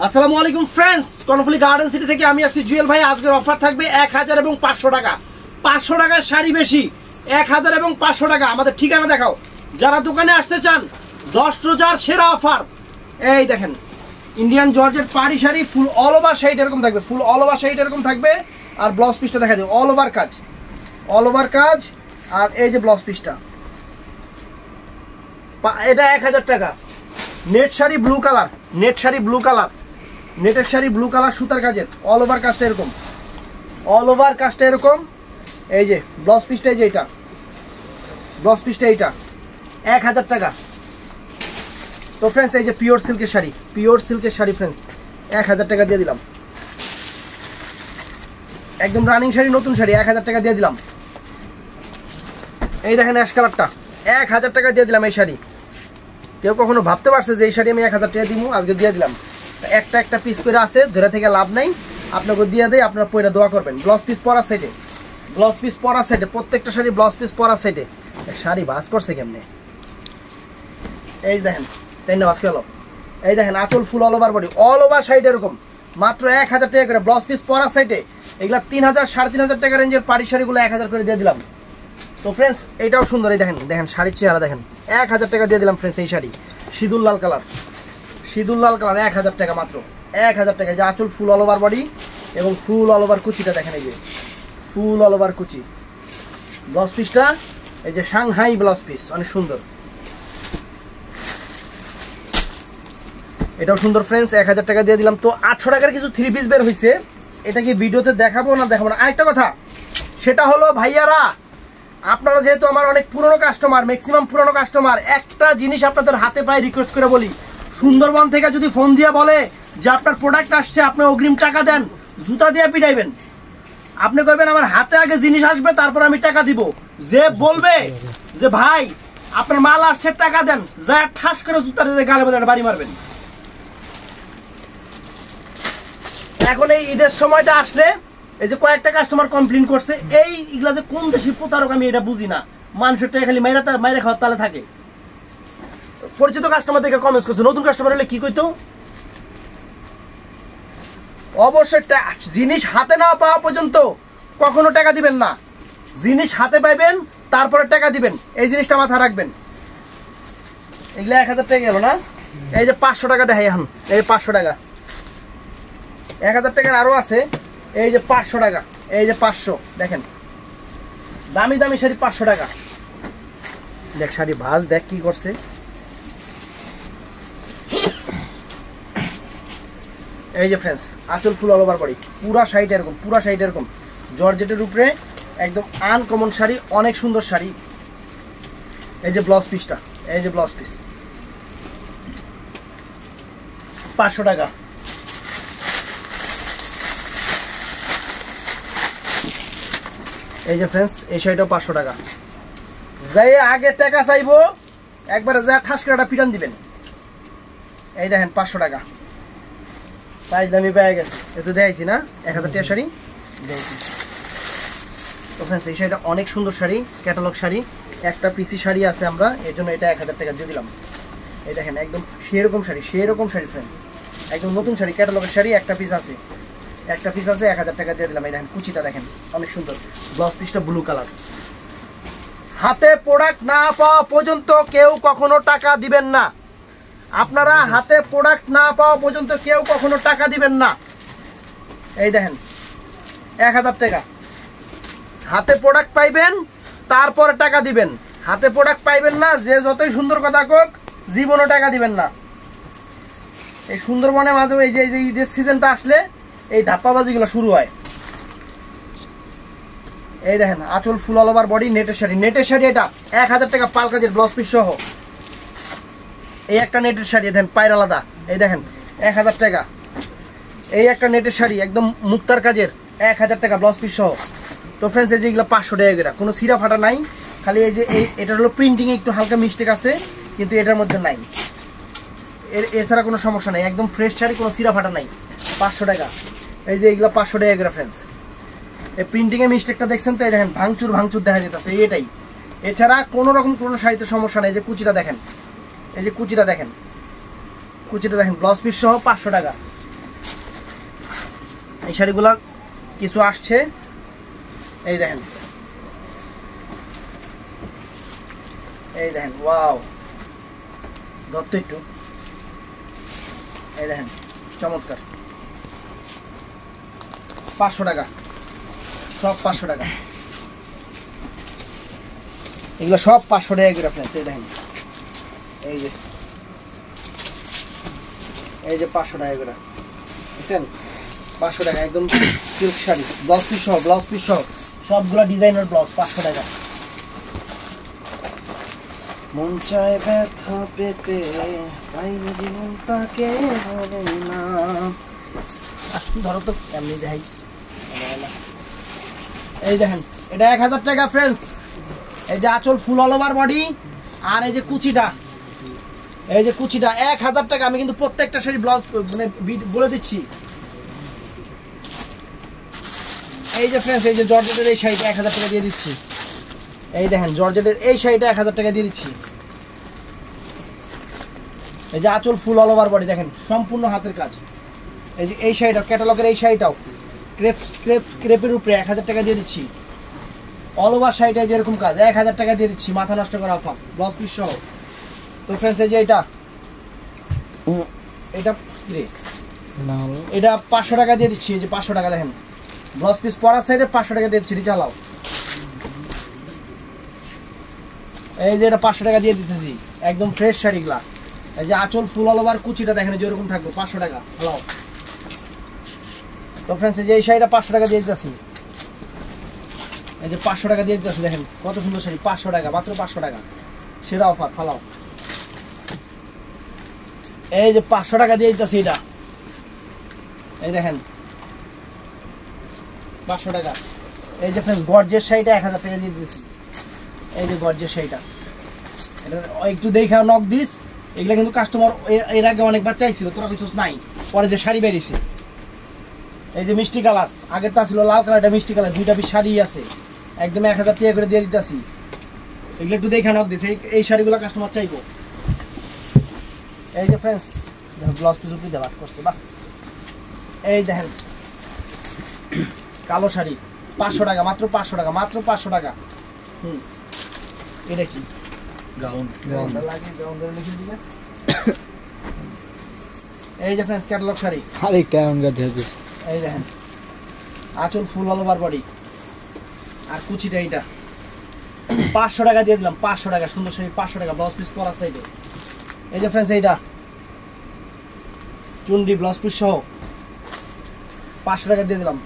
আসসালামু আলাইকুম friends, Karnaphuli garden city থেকে আমি আছি জুয়েল ভাই। আজকের অফার থাকবে 1000 এবং 500 টাকা। 500 টাকার শাড়ি বেশি, 1000 এবং 500 টাকা। আমাদের ঠিকানা দেখাও। যারা দোকানে আসতে চান 10 রোজার সেরা অফার। এই দেখেন ইন্ডিয়ান জর্জেট পাড়ি শাড়ি, ফুল অল ওভার শাড়ি এরকম থাকবে, ফুল অল ওভার শাড়ি এরকম থাকবে। আর ব্লাউজ পিসটা দেখা যায় অল ওভার কাজ, অল ওভার কাজ। আর এই যে ব্লাউজ পিসটা, এটা 1000 টাকা। Net sari blue colour, net sari blue colour, নেটের শাড়ি ব্লু কালার সুতার কাজের, অল ওভার কাজটা এরকম, অল ওভার কাজটা এরকম। এই যে ব্লাউজ পিসটা, এই যে এটা ব্লাউজ পিসটা, এইটা 1000 টাকা। তো ফ্রেন্ডস এই যে পিওর সিল্কের শাড়ি, পিওর সিল্কের শাড়ি ফ্রেন্ডস 1000 টাকা দিয়ে দিলাম। একদম রানিং শাড়ি, নতুন শাড়ি 1000 টাকা দিয়ে দিলাম। এই দেখেন অ্যাশ কালারটা 1000 টাকা দিয়ে দিলাম। এই শাড়ি কেউ কখনো ভাবতে পারছে যে এই শাড়ি আমি 1000 টাকা দিব? আজকে দিয়ে দিলাম। একটা একটা পিস করে আছে, ধরে থেকে লাভ নাই, আপনাকে দিয়ে দেয়, আপনারা পয়লা দোয়া করবেন। ব্লাউজ পিস পরা সেটে, ব্লাউজ পিস পরা সেটে, প্রত্যেকটা শাড়ি ব্লাউজ পিস পরা সেটে। শাড়ি ভাঁজ করছে কেমনে, এই দেখেন ট্রেন ভাঁজ গেল। এই দেখেন আঁচল ফুল all over body, all over sari এরকম মাত্র 1000 টাকা করে। ব্লাউজ পিস পরা সেটে এগুলা 3000 3500 টাকা রেঞ্জের পাড়ি শাড়িগুলো 1000 করে দিয়ে দিলাম। তো ফ্রেন্ডস এটাও সুন্দর, এই দেখেন, দেখেন শাড়ির চেহারা দেখেন, 1000 টাকা দিয়ে দিলাম ফ্রেন্ডস। এই শাড়ি সিঁদুর লাল কালার, সিঁদুর লাল কালার 1000 টাকা, মাত্র 1000 টাকা। যে আঁচল ফুল অল ওভার বডি এবং ফুল অল ওভার কুচিটা দেখেন, এই যে ফুল অল ওভার কুচি। ব্লাউজ পিসটা এই যে সাংহাই ব্লাউজ পিস, অনেক সুন্দর, এটাও সুন্দর ফ্রেন্ডস, 1000 টাকা দিয়ে দিলাম। তো 800 টাকার কিছু থ্রি পিস বের হয়েছে, এটা কি ভিডিওতে দেখাবো না দেখাবো না? আরেকটা কথা, সেটা হলো ভাইয়ারা, আপনারা যেহেতু আমার অনেক পুরনো কাস্টমার, ম্যাক্সিমাম পুরনো কাস্টমার, একটা জিনিস আপনাদের হাতে পায়ে রিকোয়েস্ট করে বলি, সুন্দরবন থেকে যদি ফোন দিয়ে বলে যে আপনার প্রোডাক্ট আসছে, আপনি অগ্রিম টাকা দেন, জুতা দিয়ে পিটাইবেন। আপনি কইবেন আমার হাতে আগে জিনিস আসবে তারপর আমি টাকা দিব। যে বলবে যে ভাই আপনার মাল আসছে টাকা দেন, যা ঠাস করে জুতা দিয়ে গালে বাজারে বাড়ি মারবেন। এখন এই ঈদের সময়টা আসলে এই যে কয়েকটা কাস্টমার কমপ্লেন করছে, এইগুলা যে কোন দেশি প্রতারক আমি এটা বুঝি না। মানুষের টাকা খালি মাইরা খাওয়ার তালে থাকে। পরিচিত কাস্টমার দেখে কমেন্টস করছে, নতুন কাস্টমার হলে কি কইতো? অবশ্যই জিনিস হাতে না পাওয়া পর্যন্ত কখনো টাকা দিবেন না। জিনিস হাতে পাইবেন তারপরে টাকা দিবেন, এই জিনিসটা মাথায় রাখবেন। এগুলা 1000 টাকা গেল না? এই যে 500 টাকা দেখাই এখন, এই 500 টাকা, 1000 টাকার আরো আছে। এই যে 500 টাকা, এই যে 500, দেখেন দামি দামি শাড়ি 500 টাকা। দেখ শাড়ি ভাঁজ, দেখ কি করছে। এই যে ফ্রেন্ডস আঁচল ফুল অল ওভার বডি, পুরা শাড়িটা এরকম, পুরা শাড়িটা এরকম জর্জেটের উপরে একদম আনকমন শাড়ি, অনেক সুন্দর শাড়ি। এই যে ব্লাউজ পিসটা, এই যে ব্লাউজ পিস 500 টাকা। এই যে ফ্রেন্ডস এই শাড়িটাও 500 টাকা। যাই আগে টাকা চাইবো একবারে যা ঠাস করে একটা পিটান দিবেন। এই দেখেন 500 টাকা, প্রাইস দামি পেয়ে গেছে। এতো দেখাইছি না 1000 টাকা শাড়ি দেখি। তো ফ্রেন্ডস এই শাড়িটা অনেক সুন্দর শাড়ি, ক্যাটালগ শাড়ি, একটা পিসি শাড়ি আছে আমরা, এর জন্য এটা 1000 টাকা দিয়ে দিলাম। এই দেখেন একদম সেরকম শাড়ি, সেরকম শাড়ি ফ্রেন্ডস, একদম নতুন শাড়ি, ক্যাটালগের শাড়ি, একটা পিস আছে, একটা পিস আছে, 1000 টাকা দিয়ে দিলাম। এই দেখেন কুচিটা দেখেন অনেক সুন্দর, ব্লাউজ পিসটা ব্লু কালার। হাতে প্রোডাক্ট না পাওয়া পর্যন্ত কেউ কখনো টাকা দিবেন না। আপনারা হাতে প্রোডাক্ট না পাওয়া পর্যন্ত কেউ কখনো টাকা দিবেন না। এই দেখেন 1000 টাকা, হাতে প্রোডাক্ট পাইবেন তারপরে টাকা দিবেন। হাতে প্রোডাক্ট পাইবেন না, যে যতই সুন্দর কথা কোক, জীবনও টাকা দিবেন না। এই সুন্দরবনের মাঝে এই যে ঈদের সিজনটা আসলে এই ধাপ্পাবাজিগুলো শুরু হয়। এই দেখেন আঁচল ফুল অল ওভার বডি, নেটের শাড়ি, নেটের শাড়ি এটা 1000 টাকা, পাল কাজের ব্লাউজ পিস সহ। এই একটা নেটের শাড়ি দেখেন পায়ের আলাদা, এই দেখেন 1000 টাকা। এই একটা নেটের শাড়ি একদম মুক্তার কাজের 1000 টাকা ব্লাউজ পিস সহ। তো ফ্রেন্ডস এই যে এগুলো 500 টাকা করে, কোনো সিরা ফাটা নাই, খালি এই যে এটা হলো প্রিন্টিং একটু হালকা মিস্টেক আছে, কিন্তু এটার মধ্যে নাই, এছাড়া কোনো সমস্যা নাই, একদম ফ্রেশ শাড়ি, কোনো সিরা ফাটা নাই, 500 টাকা। এই যে এগুলো 500 টাকা করে ফ্রেন্ডস। এই প্রিন্টিংয়ে মিস্টেকটা দেখছেন তো, এই দেখেন ভাঙচুর ভাঙচুর দেখা যেতেছে, এটাই, এছাড়া কোনো রকম কোনো শাড়িতে সমস্যা নেই। যে কুচিটা দেখেন, এই যে কুচিটা দেখেন, কুচিটা দেখেন ব্লাউজ পিস সহ 500 টাকা। এই শাড়িগুলা কিছু আসছে, এই দেখেন, এই দেখেন, ওয়াও দত্ত একটু, এই দেখেন চমৎকার, 500 টাকা, সব 500 টাকা, এগুলো সব 500 টাকা করে ফ্রেন্ডস। এই দেখেন, এই যে 500 টাকা করে, বুঝছেন, 500 টাকা একদম সিল্ক শাড়ি, ব্লাউজ পিস সহ সবগুলো ডিজাইনার ব্লাউজ, 500 টাকা। মন চায় ব্যথা পেতে, তাই জীবনটাকে বলে না, ধরো তো এমনি দেখাই। এই দেখেন, এটা 1000 টাকা ফ্রেন্ডস। এই যে আঁচল ফুল অল ওভার বডি, আর এই যে কুচিটা, 1000 টাকা। আমি কিন্তু প্রত্যেকটা শাড়ি ব্লাউজ মানে বলে দিচ্ছি। এই যে ফ্রেন্ডস, এই যে জর্জেটের এই শাড়িটা 1000 টাকা দিয়ে দিচ্ছি। এই দেখেন জর্জেটের এই শাড়িটা 1000 টাকা দিয়ে দিচ্ছি। এই যে আঁচল ফুল অল ওভার বডি, দেখেন সম্পূর্ণ হাতের কাজ। এই যে এই শাড়িটা ক্যাটালগের এই শাড়িটাও ক্রেপের উপরে 1000 টাকা দিয়ে দিচ্ছি। অল ওভার শাড়িটা যেরকম কাজ 1000 টাকা দিয়ে দিচ্ছি, মাথা নষ্ট করা অফার, ব্লাউজ পিস সহ। তো ফ্রেন্ডস, এই যে এটা 500 টাকা দিয়ে দিচ্ছি। এই যে 500 টাকা, দেখেন ব্লাউজ পিস পরার সাইডে 500 টাকা দিয়ে দিচ্ছি, চালাও। এই যে এটা 500 টাকা দিয়ে দিতেছি, একদম ফ্রেশ শাড়িগুলা। এই যে আঁচল ফুল অল ওভার কুচিটা দেখেন যেরকম থাকবে, 500 টাকা, চালাও। তো ফ্রেন্ডস, এই যে এই শাড়িটা 500 টাকা দিয়ে দিতেছি। এই যে 500 টাকা দিয়ে দিতেছি, দেখেন কত সুন্দর শাড়ি, 500 টাকা, মাত্র 500 টাকা, সেরা অফার, ফালাও। এই যে 500 টাকা দিয়ে দিতেছি এটা, এই দেখেন 500 টাকা। এই যে ফ্রেন্ডস, গর্জের শাড়িটা 1000 টাকা দিয়ে দিতেছি। এই যে গর্জের শাড়িটা, এটা একটু দেখা নক দিস। এগুলা কিন্তু কাস্টমার এর আগে অনেকবার চাইছিল, তোরা কিছু নাই, পরে যে শাড়ি বেরিয়েছে। এই যে মিষ্টি কালার, আগেরটা ছিল লাল কালার, এটা মিষ্টি কালার, 2টা পিস শাড়ি আছে, একদম 1000 টাকা করে দিয়ে দিতেছি। এগুলো একটু দেখা নক দিস, এই শাড়িগুলো কাস্টমার চাইবো। এই যে ফ্রেন্ডস, দেখো ব্লাউজ পিস উপরে বাস করছে, বাহ। এই দেখেন কালো শাড়ি, 500 টাকা, মাত্র 500 টাকা, মাত্র 500 টাকা। এটা কি গাউন, এই যে ফ্রেন্ডস ক্যাটালগ শাড়ি, আরেকটা গাউন দিয়ে দিস। এই দেখেন আঁচল ফুল অল ওভার বডি, আর কুচিটা এইটা 500 টাকা দিয়ে দিলাম, 500 টাকা, সুন্দর শাড়ি 500 টাকা, ব্লাউজ পিস পরা সাইডে। এই যে ফ্রেন্ডস, এইটা চুন্ডি ব্লাউজ পিস সহ 500 টাকা দিয়ে দিলাম।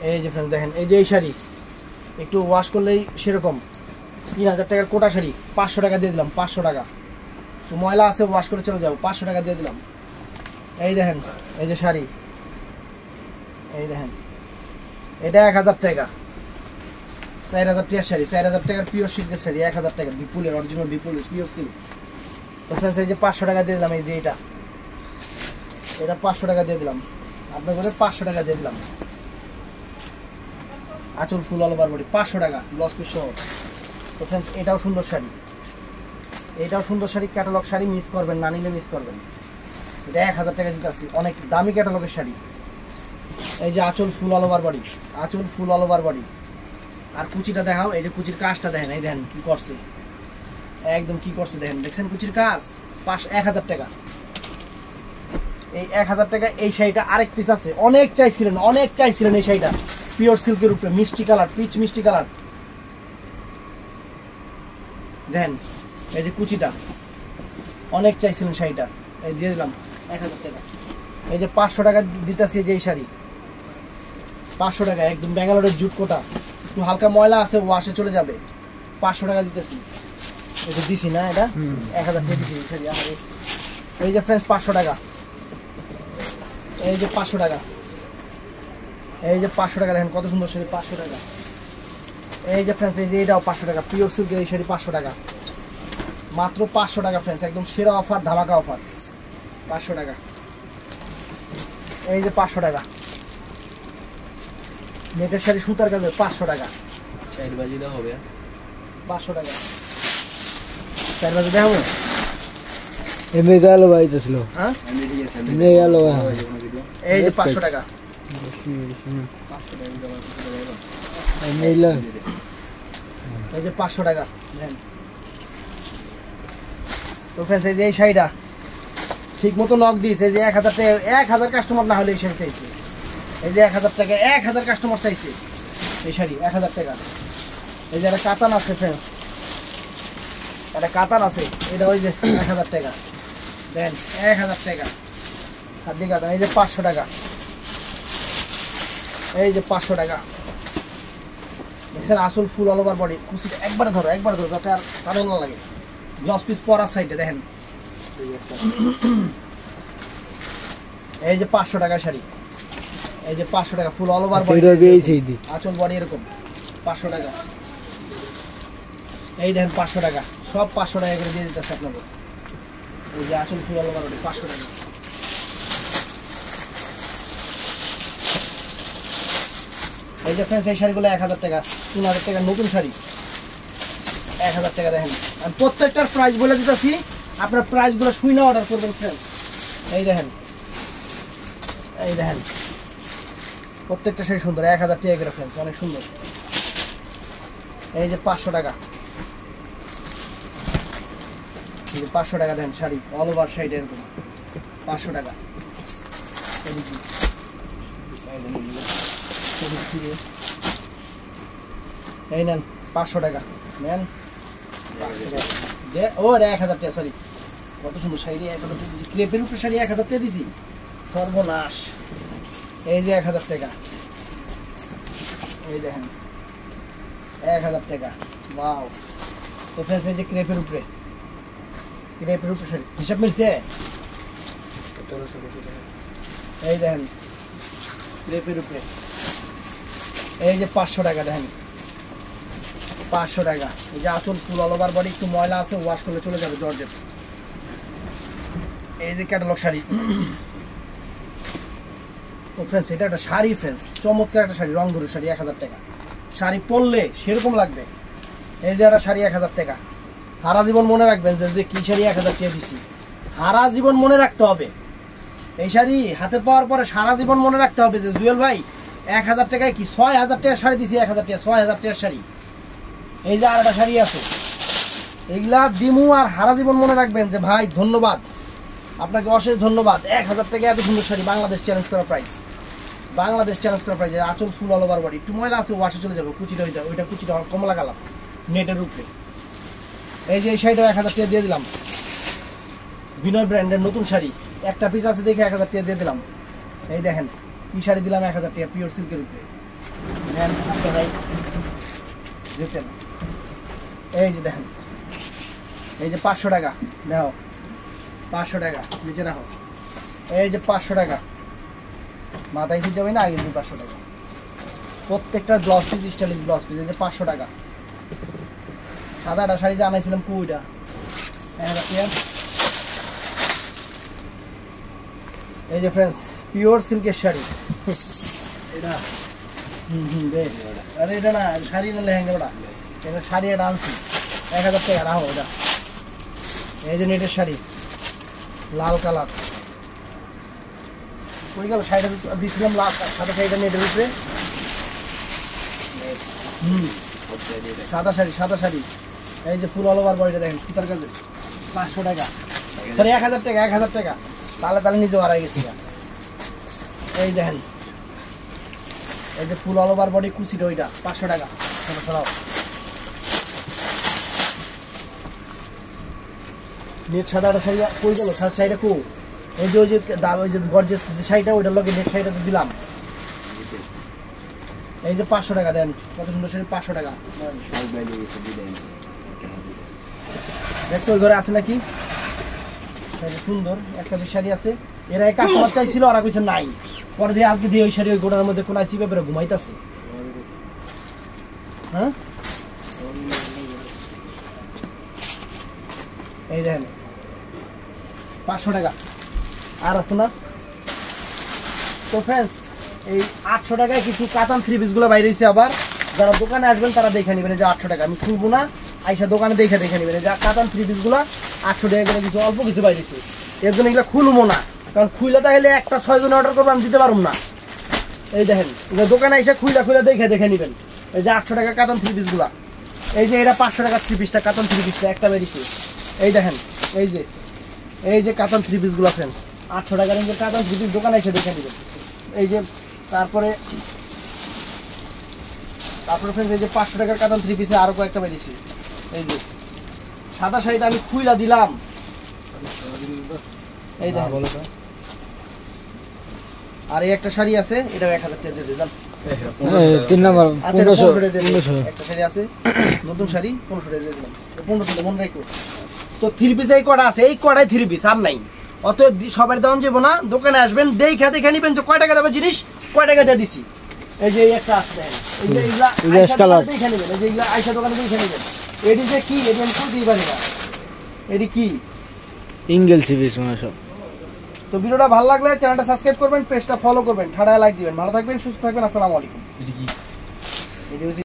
এই যে ফ্রেন্ডস দেখেন, এই যে এই শাড়ি একটু ওয়াশ করলেই সেরকম 3000 টাকার কোটা শাড়ি, 500 টাকা দিয়ে দিলাম, 500 টাকা। তো ময়লা আছে, ওয়াশ করে চলে যাবো, 500 টাকা দিয়ে দিলাম। এই দেখেন, এই যে শাড়ি, এই দেখেন এটা 1000 টাকা, 4000 টাকার শাড়ি, 4000 টাকার পিওর সিল্কের শাড়ি, 1000 টাকা, বিপুলের অরিজিনাল বিপুলের পিওর সিল্ক। তো ফ্রেন্ডস, এই যে 500 টাকা দিয়ে দিলাম। এই যে এটা 500 টাকা দিয়ে দিলাম, আপনাদের 500 টাকা দিয়ে দিলাম। আঁচল ফুল অল ওভার বডি, 500 টাকা, ব্লাউজ পিস সহ। তো ফ্রেন্ডস, এটাও সুন্দর শাড়ি, এটাও সুন্দর শাড়ি, ক্যাটালগ শাড়ি, মিস করবেন না, নিলে মিস করবেন। এটা 1000 টাকা দিতে আসছি, অনেক দামি ক্যাটালগের শাড়ি। এই যে আঁচল ফুল অল ওভার বডি, আঁচল ফুল অল ওভার বডি, আর কুচিটা দেখাও। এই যে কুচির কাজটা দেখেন, এই দেখেন কি করছে, একদম কি করছে দেখেন, দেখছেন কুচির কাজ, 1000 টাকা। এই 1000 টাকা এই শাড়িটা আরেক পিস আছে, অনেক চাইছিলেন এই শাড়িটা, পিওর সিল্কের উপরে মিষ্টি কালার, পিচ মিষ্টি কালার। দেখেন এই যে কুচিটা, অনেক চাইছিলেন শাড়িটা, এই দিয়ে দিলাম 1000 টাকা। এই যে 500 টাকা দিতেছি, যে এই শাড়ি 500 টাকা, একদম ব্যাঙ্গালোরের জুট কোটা, একটু হালকা ময়লা আছে, ওয়াশে চলে যাবে, 500 টাকা দিতেছি। এটা দিছি না, এটা 1000 টাকা দিছি এই শাড়ি। এই যে ফ্রেন্ডস 500 টাকা, এই যে 500 টাকা, এই যে 500 টাকা, দেখেন কত সুন্দর শাড়ি, 500 টাকা। এই যে ফ্রেন্ডস, এই যে এটাও 500 টাকা, পিওর সিল্কের এই শাড়ি 500 টাকা, মাত্র 500 টাকা ফ্রেন্ডস, একদম সেরা অফার, ধামাকা অফার, 500 টাকা। এই যে 500 টাকা, নেটের শাড়ি সুতার কাজে 500 টাকা, 4 বাজি দাও হবে 500 টাকা, 4 বাজি দেওয়া হবে। এমনি গেল বাইতেছিল হ্যাঁ এমনি গেল এই যে 500 টাকা এমনি লা এই যে 500 টাকা দেন। তো फ्रेंड्स এই যে এই শাড়িটা ঠিক মতো লক দিয়েছে, এই যে 1000 টাকা 1000 কাস্টমার না হলে এই শাড়ি চাইছে, এই যে 1000 টাকা 1000 কাস্টমার চাইছে এই শাড়ি 1000 টাকা। এই যে একটা কাতান আছে फ्रेंड्स, একটা কাতান আছে, এটা ওই যে 1000 টাকা দেন 1000 টাকা। আর দিকে কাতান এই যে 500 টাকা, এই যে 500 টাকা। দেখছেন আসল ফুল অল ওভার বডি, কুচিটা একবারে ধরো যাতে আর কারণ না লাগে। গ্লাস পিস পরার সাইডে দেখেন এই যে 500 টাকা শাড়ি, এই যে 500 টাকা ফুল অল ওভার বডি, আঁচল বডি এরকম 500 টাকা। এই দেখেন 500 টাকা, সব 500 টাকা করে দিয়ে দিতেছে আপনাদের। এই যে আঁচল ফুল অল ওভার বডি 500 টাকা। এই যে फ्रेंड्स এই শাড়িগুলো 1000 টাকা, 3000 টাকা নতুন শাড়ি 1000 টাকা। দেখেন আমি প্রত্যেকটার প্রাইস বলে দিতেছি, আপনার প্রাইসগুলো শুনে অর্ডার করবেন फ्रेंड्स। এই দেখেন প্রত্যেকটা শাড়ি সুন্দর, 1000 টাকা করে फ्रेंड्स, অনেক সুন্দর। এই যে 500 টাকা, এই যে 500 টাকা দেন শাড়ি অল ওভার শাড়ি এরকম 500 টাকা। এই নেন 500 টাকা নেন, ও 1000 টাকা, সরি কত সুন্দর শাড়ি 1000 টাকা দিয়েছি, ক্রেপের উপরে শাড়ি 1000 টাকা দিয়েছি, সর্বনাশ। এই যে 1000 টাকা, এই দেখেন 1000 টাকা, ওয়াও। তো फ्रेंड्स এই যে ক্রেপের উপরে শাড়ি হিসাব মিলছে, এই দেখেন ক্রেপের উপরে। এই যে 500 টাকা দেখেন 500 টাকা। এই যে আঁচল ফুল অল ওভার বডি, একটু ময়লা আছে ওয়াশ করলে চলে যাবে জর্জেট। এই যে ক্যাটালগ শাড়ি। ও फ्रेंड्स এটা একটা শাড়ি फ्रेंड्स, চমৎকার একটা শাড়ি, রং ধরে শাড়ি 1000 টাকা। শাড়ি পরলে সেরকম লাগবে। এই যে একটা শাড়ি 1000 টাকা, সারা জীবন মনে রাখবেন যে কি শাড়ি 1000 টাকা দিছি, সারা জীবন মনে রাখতে হবে। এই শাড়ি হাতে পাওয়ার পরে সারা জীবন মনে রাখতে হবে যে জুয়েল ভাই 1000 টাকায় কি 6000 টাকার শাড়ি দিছি, 1000 টাকা 6000 টাকার শাড়ি। এই যে আর একটা শাড়ি আছে, এইগুলা দিমু আর সারা জীবন মনে রাখবেন যে ভাই ধন্যবাদ, আপনাকে অশেষ ধন্যবাদ। 1000 টাকা এত সুন্দর শাড়ি, বাংলাদেশ চ্যালেঞ্জ করা প্রাইস, বাংলাদেশ চ্যালেঞ্জ করা প্রাইস। আঁচল ফুল অল ওভার বডি, একটু ময়লা আছে ওয়াশে চলে যাবে, কুচিটা হয়ে যাবে, ওইটা কুচিটা কমলা কালার নেটের উপরে। এই যে এই শাড়িটা 1000 টাকা দিয়ে দিলাম, বিনয় ব্র্যান্ডের নতুন শাড়ি, একটা পিস আছে দেখে 1000 টাকা দিয়ে দিলাম। এই দেখেন কি শাড়ি দিলাম 1000 টাকা, পিওর সিল্কের উপরে। এই যে দেখেন, এই যে 500 টাকা, দেখো 500 টাকা নিচে রাখো। এই যে 500 টাকা, মাথায় ঠিক যাবে না আগে 500 টাকা। প্রত্যেকটা blouse piece stylish blouse piece. এই যে 500 টাকা। সাদাটা শাড়ি যে আনাইছিলাম কুইটা 1000 টাকা। এই যে फ्रेंड्स পিওর সিল্কের শাড়ি, এটা দেখ, আরে এটা না শাড়ি না লেহেঙ্গা, ওটা এটা শাড়ি, এটা আনছি 1000 টাকা রাখো এটা। এই যে নেটের শাড়ি লাল কালার, কই গেল শাড়িটা দিয়েছিলাম লাল সাদা শাড়িটা নেটের উপরে, সাদা শাড়ি। এই যে ফুল অল ওভার বডিটা দেখেন সুতার কাজে 500 টাকা, সরি 1000 টাকা, 1000 টাকা। তাহলে নিজে হারাই গেছি। এই দেখেন এই যে ফুল অল ওভার বডি কুচিটা, ওইটা 500 টাকা। সরাও নেট সাদাটা শাড়ি কই গেল, সাদা শাড়িটা কো, এই যে ওই যে গর্জিয়াস যে শাড়িটা, ওইটার লগে নেট শাড়িটা তো দিলাম। এই যে 500 টাকা দেন, কত সুন্দর শাড়ি 500 টাকা। দেখতো ওই ঘরে আছে নাকি সুন্দর একটা শাড়ি আছে, এরা এক কাস্টমার চাইছিল, ওরা কইছে নাই, পরে দিয়ে আজকে দিয়ে ওই শাড়ি ওই গোড়ার মধ্যে কোনায় চিপে বেরো ঘুমাইতেছে। হ্যাঁ এই দেখেন 500 টাকা আর আছে না। তো फ्रेंड्स এই 800 টাকায় কিছু কাতান থ্রি পিস গুলো বাইরে হয়েছে, আবার যারা দোকানে আসবেন তারা দেখে নেবেন যে 800 টাকা। আমি খুলবো না, আইসা দোকানে দেখে নেবেন যে কাতান থ্রি পিস গুলা 800 টাকা করে কিছু অল্প কিছু বাইরেছে, এর জন্য এগুলো খুলবো না, কারণ খুলে তাহলে একটা 6 জন অর্ডার করবো আমি দিতে পারবো না। এই দেখেন দোকানে এসে খুলে দেখে নেবেন। এই যে 800 টাকা কাতান 3 পিসগুলা, এই যে এটা 500 টাকা 3 পিসটা কাতান 3 পিসটা একটা বেরিয়েছে। এই দেখেন এই যে কাতান 3 পিসগুলা ফ্রেন্ডস 800 টাকা রেঞ্জের কাতান 3 পিস দোকানে এসে দেখে নেবেন। এই যে তারপরে ফ্রেন্ডস এই যে 500 টাকার কাতান 3 পিসে আরো কয়েকটা বেরিয়েছে। এই যে সাদা শাড়িটা আমি খুইলা দিলাম, এই দেখেন। আর এই একটা শাড়ি আছে, এটাও 1000 টাকা দিয়ে দেন। 3 নাম্বার আচ্ছা 1500 টাকা দিয়ে দেন। একটা শাড়ি আছে নতুন শাড়ি 1500 টাকা দিয়ে দিলাম। 1500 টাকা মনে রাখো। তো 3 পিস এই কটা আছে, এই কটাই 3 পিস আর নাই। অতএব সবার দাম যাবো না, দোকানে আসবেন দেখে নিবেন যে কয় টাকা দেবে জিনিস, কয় টাকা দিয়ে দিছি। এই যে একটা আছে দেখেন, এই যে এগুলা দেখে নেবেন, এই যে এগুলা আইসা দোকানে দেখে নেবেন। এডি যে কি এডি আমি কই দিই পারি না, এডি কি ইঙ্গেল সিরিজ মানে সব। তো ভিডিওটা ভালো লাগলে চ্যানেলটা সাবস্ক্রাইব করবেন, পেজটা ফলো করবেন, ঠাড়ায় লাইক দিবেন। ভালো থাকবেন, সুস্থ থাকবেন, আসসালামু আলাইকুম। এডি কি